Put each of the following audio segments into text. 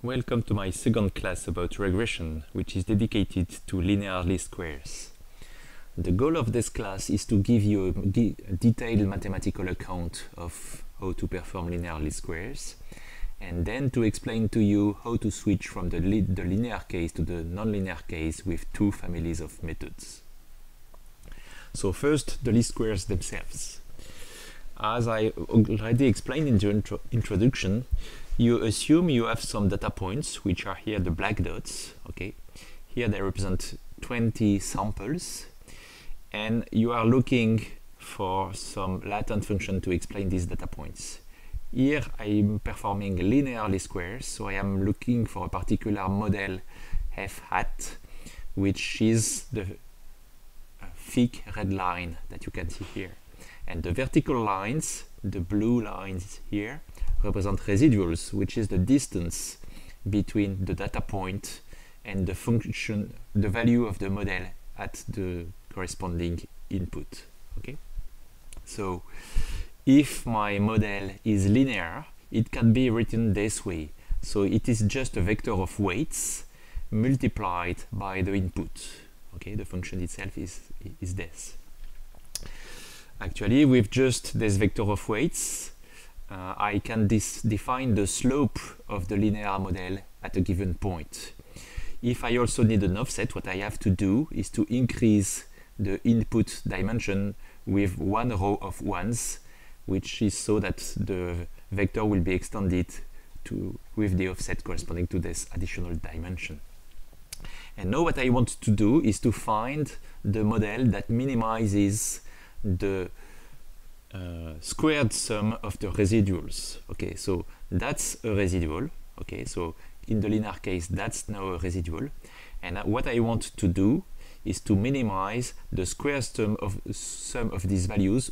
Welcome to my second class about regression, which is dedicated to linear least squares. The goal of this class is to give you a detailed mathematical account of how to perform linear least squares, and then to explain to you how to switch from the linear case to the nonlinear case with two families of methods. So first, the least squares themselves. As I already explained in the introduction, you assume you have some data points, which are here the black dots. Okay, here they represent 20 samples, and you are looking for some latent function to explain these data points. Here I am performing linear least squares, so I am looking for a particular model f hat, which is the thick red line that you can see here. And the vertical lines, the blue lines here, represent residuals, which is the distance between the data point and the function, the value of the model at the corresponding input. Okay, so if my model is linear, it can be written this way. So it is just a vector of weights multiplied by the input. Okay, the function itself is this. Actually, with just this vector of weights, I can define the slope of the linear model at a given point. If I also need an offset, what I have to do is to increase the input dimension with one row of ones, which is so that the vector will be extended with the offset corresponding to this additional dimension. And now what I want to do is to find the model that minimizes the squared sum of the residuals. Okay, so that's a residual. Okay, so in the linear case, that's now a residual. And what I want to do is to minimize the square sum of these values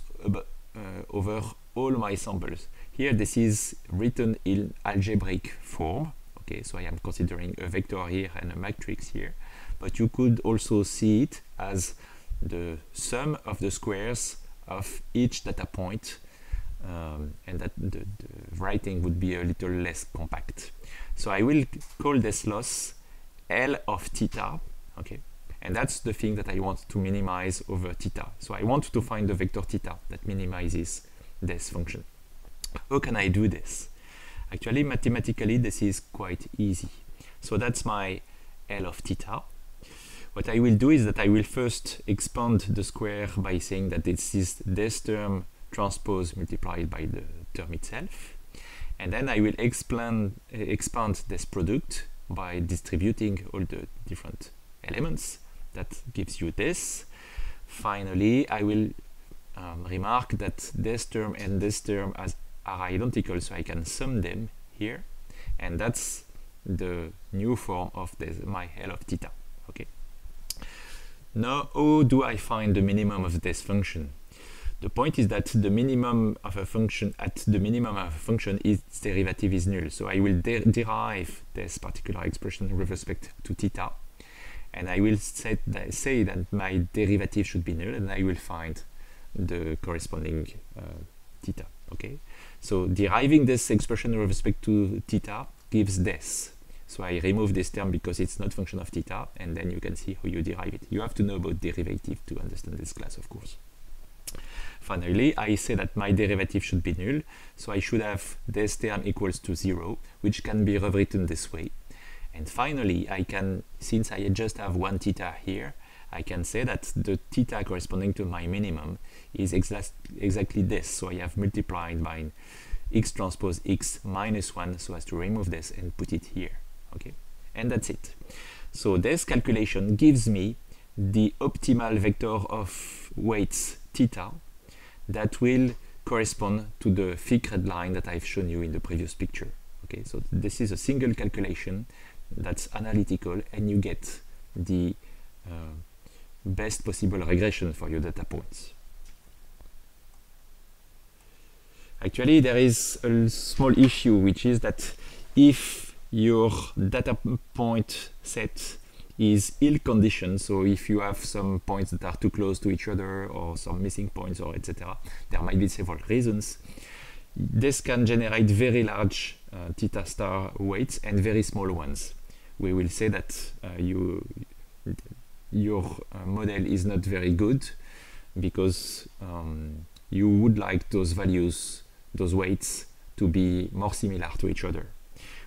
over all my samples. Here, this is written in algebraic form. Okay, so I am considering a vector here and a matrix here, but you could also see it as the sum of the squares of each data point, and that the writing would be a little less compact. So I will call this loss L of theta, okay, and that's the thing that I want to minimize over theta. So I want to find the vector theta that minimizes this function. How can I do this? Actually, mathematically, this is quite easy. So that's my L of theta. What I will do is that I will first expand the square by saying that this is this term transpose multiplied by the term itself. And then I will expand this product by distributing all the different elements. That gives you this. Finally, I will remark that this term and this term are identical, so I can sum them here. And that's the new form of my L of theta. Okay. Now, how do I find the minimum of this function? The point is that the minimum of a function its derivative is null. So I will derive this particular expression with respect to theta, and I will say that my derivative should be null, and I will find the corresponding theta. Okay. So deriving this expression with respect to theta gives this. So I remove this term because it's not function of theta, and then you can see how you derive it. You have to know about derivative to understand this class, of course. Finally, I say that my derivative should be null, so I should have this term equals to 0, which can be rewritten this way. And finally, I can, since I just have one theta here, I can say that the theta corresponding to my minimum is exactly this. So I have multiplied by x transpose x minus 1 so as to remove this and put it here. Okay, and that's it. So this calculation gives me the optimal vector of weights theta that will correspond to the thick red line that I've shown you in the previous picture. Okay, so this is a single calculation that's analytical, and you get the best possible regression for your data points. Actually, there is a small issue, which is that if your data point set is ill-conditioned, so if you have some points that are too close to each other or some missing points or etc., there might be several reasons. This can generate very large theta star weights and very small ones. We will say that your model is not very good because you would like those values, those weights, to be more similar to each other.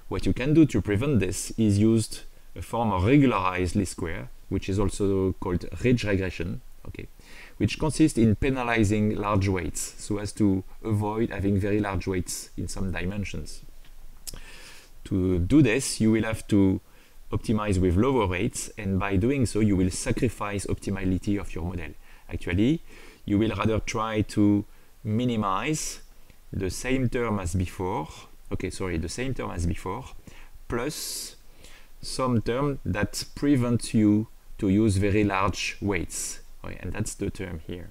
What you can do to prevent this is use a form of regularized least square, which is also called ridge regression, okay, which consists in penalizing large weights so as to avoid having very large weights in some dimensions. To do this, you will have to optimize with lower weights, and by doing so, you will sacrifice optimality of your model. Actually, you will rather try to minimize the same term as before, the same term as before, plus some term that prevent you to use very large weights. Okay, and that's the term here.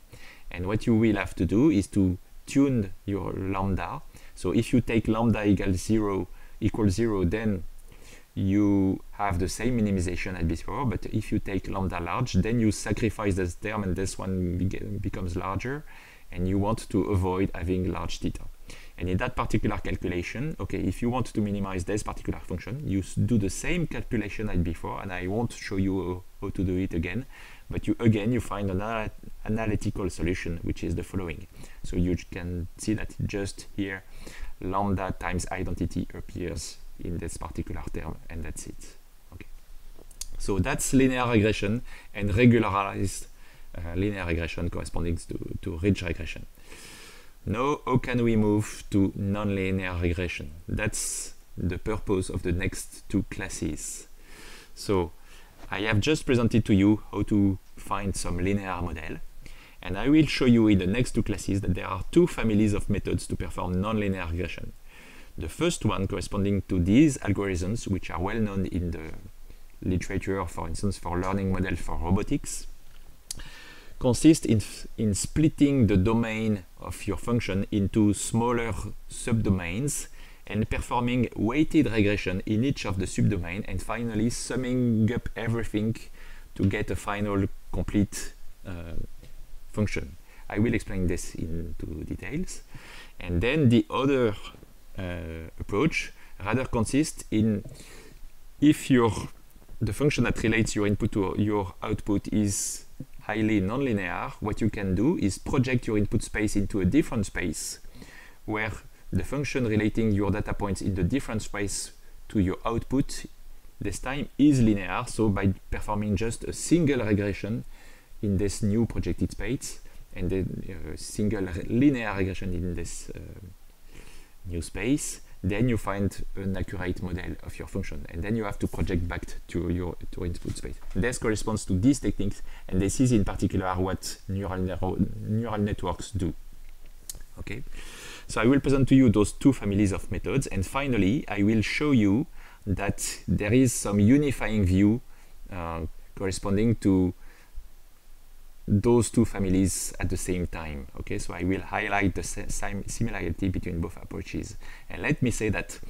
And what you will have to do is to tune your lambda. So if you take lambda equals 0, then you have the same minimization as before, but if you take lambda large, then you sacrifice this term and this one becomes larger, and you want to avoid having large theta. And in that particular calculation, okay, if you want to minimize this particular function, you do the same calculation as before, and I won't show you how to do it again, but you find an analytical solution, which is the following. So you can see that just here, lambda times identity appears in this particular term, and that's it. Okay. So that's linear regression and regularized linear regression corresponding to ridge regression. Now, how can we move to nonlinear regression? That's the purpose of the next two classes. So I have just presented to you how to find some linear model, and I will show you in the next two classes that there are two families of methods to perform nonlinear regression. The first one corresponding to these algorithms, which are well known in the literature, for instance, for learning model for robotics, consists in splitting the domain of your function into smaller subdomains and performing weighted regression in each of the subdomain, and finally summing up everything to get a final complete function. I will explain this into details. And then the other approach rather consists in, if the function that relates your input to your output is highly nonlinear, what you can do is project your input space into a different space where the function relating your data points in the different space to your output this time is linear. So by performing just a single regression in this new projected space and then a single linear regression in this new space, then you find an accurate model of your function, and then you have to project back to your input space. This corresponds to these techniques, and this is in particular what neural networks do. Okay, so I will present to you those two families of methods, and finally I will show you that there is some unifying view corresponding to those two families at the same time. Okay, so I will highlight the similarity between both approaches. And let me say that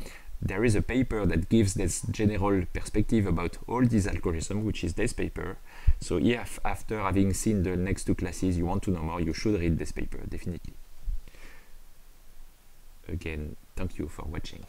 there is a paper that gives this general perspective about all these algorithms, which is this paper. So if after having seen the next two classes you want to know more, you should read this paper, definitely. Again, thank you for watching.